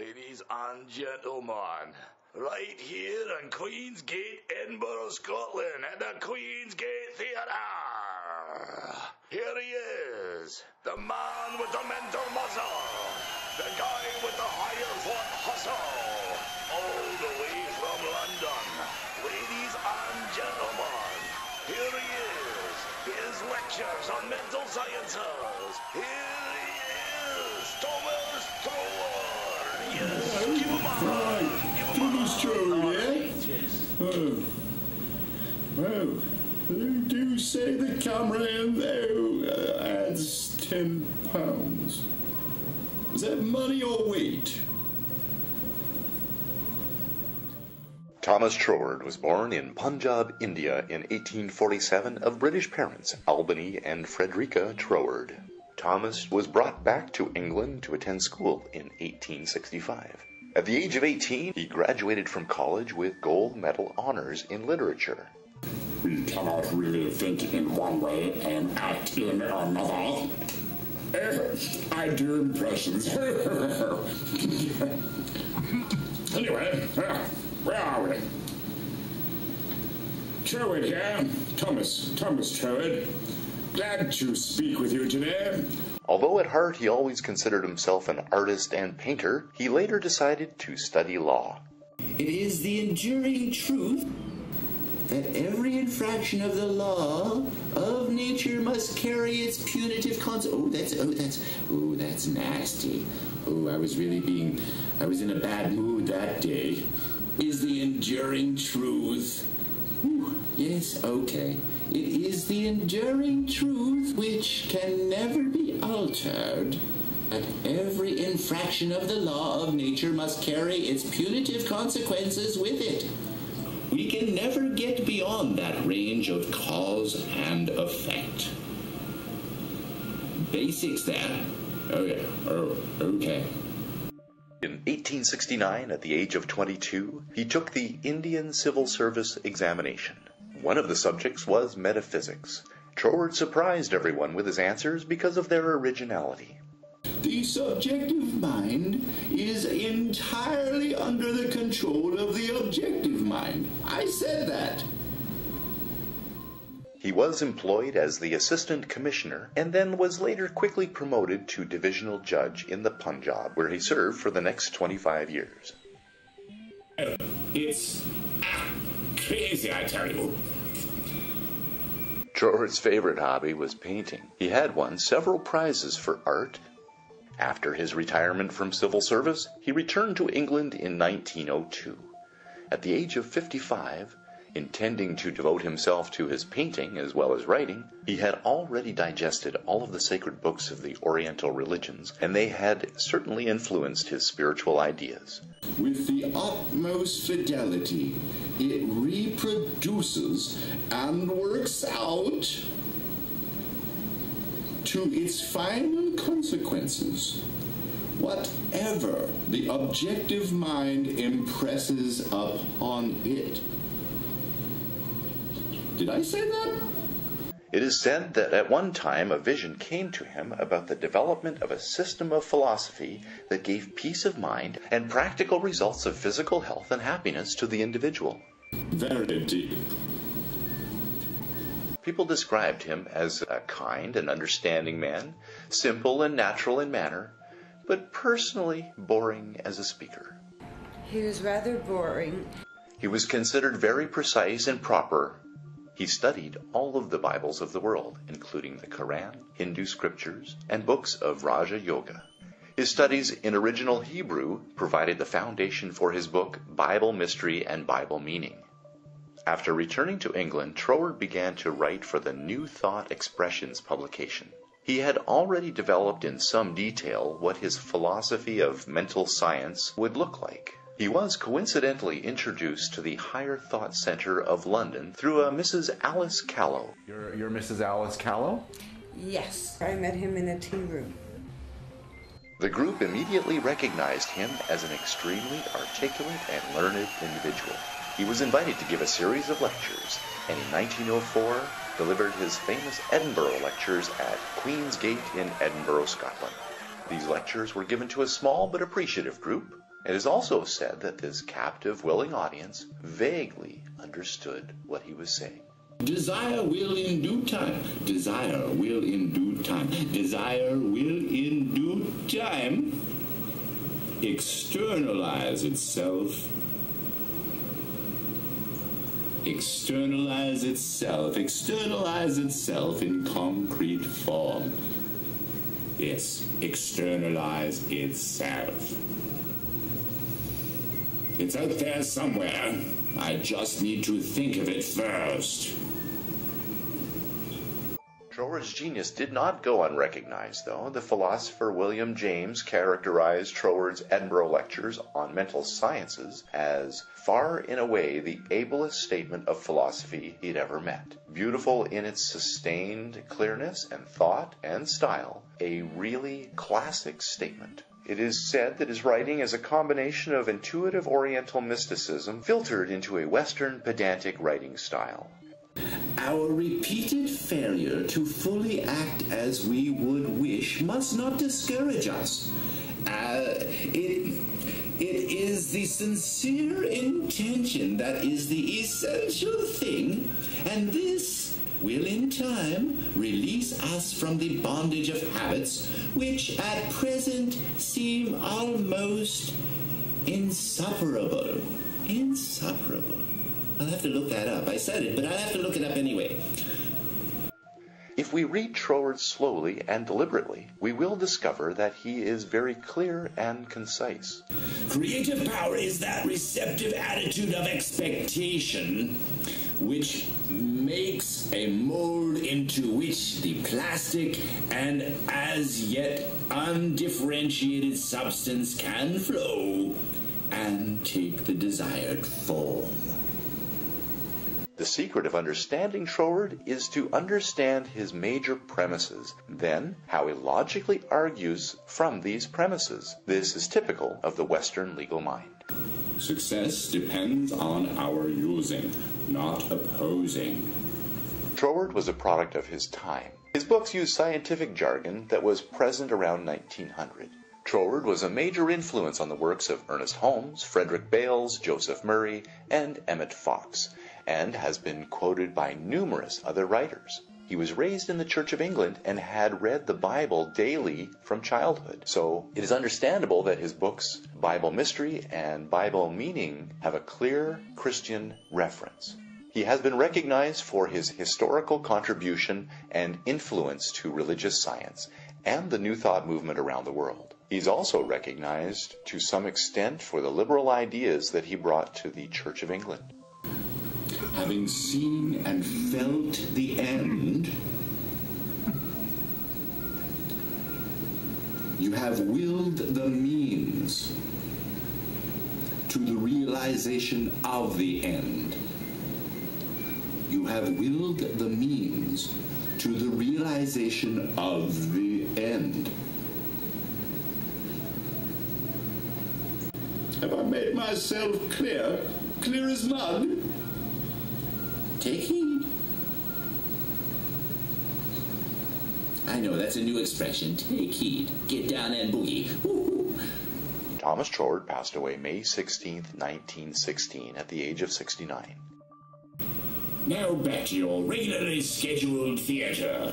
Ladies and gentlemen, right here in Queen's Gate, Edinburgh, Scotland, at the Queen's Gate Theatre, here he is, the man with the mental muscle, the guy with the higher foot hustle, all the way from London. Ladies and gentlemen, here he is, his lectures on mental sciences. Here he is, Thomas Troward. Yes, give him a hand. Thomas Troward, yeah? Well, they do say the camera in there adds £10. Is that money or weight? Thomas Troward was born in Punjab, India in 1847 of British parents, Albany and Frederica Troward. Thomas was brought back to England to attend school in 1865. At the age of 18, he graduated from college with gold medal honors in literature. We cannot really think in one way and act in another. I do impressions. Anyway, where are we? Troward here, Thomas Troward. Glad to speak with you today. Although at heart he always considered himself an artist and painter, he later decided to study law. It is the enduring truth that every infraction of the law of nature must carry its punitive consequences. That's nasty. I was in a bad mood that day. Is the enduring truth. Yes, okay. It is the enduring truth which can never be altered, that every infraction of the law of nature must carry its punitive consequences with it. We can never get beyond that range of cause and effect. Basics, that. Okay. In 1869, at the age of 22, he took the Indian Civil Service examination. One of the subjects was metaphysics. Troward surprised everyone with his answers because of their originality. The subjective mind is entirely under the control of the objective mind. I said that. He was employed as the assistant commissioner and then was later quickly promoted to divisional judge in the Punjab, where he served for the next 25 years. It's crazy, I tell you. Troward's favorite hobby was painting. He had won several prizes for art. After his retirement from civil service, he returned to England in 1902. At the age of 55, intending to devote himself to his painting as well as writing, he had already digested all of the sacred books of the Oriental religions, and they had certainly influenced his spiritual ideas. With the utmost fidelity, it reproduces and works out to its final consequences whatever the objective mind impresses upon it. Did I say that? It is said that at one time a vision came to him about the development of a system of philosophy that gave peace of mind and practical results of physical health and happiness to the individual. Very deep. People described him as a kind and understanding man, simple and natural in manner, but personally boring as a speaker. He was rather boring. He was considered very precise and proper. He studied all of the Bibles of the world, including the Quran, Hindu scriptures, and books of Raja Yoga. His studies in original Hebrew provided the foundation for his book, Bible Mystery and Bible Meaning. After returning to England, Troward began to write for the New Thought Expressions publication. He had already developed in some detail what his philosophy of mental science would look like. He was coincidentally introduced to the Higher Thought Center of London through a Mrs. Alice Callow. You're Mrs. Alice Callow? Yes, I met him in a tea room. The group immediately recognized him as an extremely articulate and learned individual. He was invited to give a series of lectures, and in 1904 delivered his famous Edinburgh lectures at Queen's Gate in Edinburgh, Scotland. These lectures were given to a small but appreciative group, It is also said that this captive, willing audience vaguely understood what he was saying. Desire will in due time. Desire will in due time. Desire will in due time externalize itself. Externalize itself in concrete form. Yes, externalize itself. It's out there somewhere. I just need to think of it first. Troward's genius did not go unrecognized, though. The philosopher William James characterized Troward's Edinburgh lectures on mental sciences as far and away the ablest statement of philosophy he'd ever met. Beautiful in its sustained clearness and thought and style, a really classic statement. It is said that his writing is a combination of intuitive Oriental mysticism filtered into a Western pedantic writing style. Our repeated failure to fully act as we would wish must not discourage us. It is the sincere intention that is the essential thing, and this will in time release us from the bondage of habits which at present seem almost insufferable. Insufferable. I'll have to look that up. I said it, but I'll have to look it up anyway. If we read Troward slowly and deliberately, we will discover that he is very clear and concise. Creative power is that receptive attitude of expectation which makes a mold into which the plastic and as yet undifferentiated substance can flow and take the desired form. The secret of understanding Troward is to understand his major premises, then how he logically argues from these premises. This is typical of the Western legal mind. Success depends on our using, not opposing. Troward was a product of his time. His books use scientific jargon that was present around 1900. Troward was a major influence on the works of Ernest Holmes, Frederick Bales, Joseph Murray, and Emmett Fox, and has been quoted by numerous other writers. He was raised in the Church of England and had read the Bible daily from childhood, so it is understandable that his books, Bible Mystery and Bible Meaning, have a clear Christian reference. He has been recognized for his historical contribution and influence to religious science and the New Thought movement around the world. He's also recognized to some extent for the liberal ideas that he brought to the Church of England. Having seen and felt the end, you have willed the means to the realization of the end. You have willed the means to the realization of the end. Have I made myself clear? Clear as mud? Take heed. I know, that's a new expression. Take heed. Get down and boogie. Woo-hoo. Thomas Troward passed away May 16, 1916, at the age of 69. Now back to your regularly scheduled theater.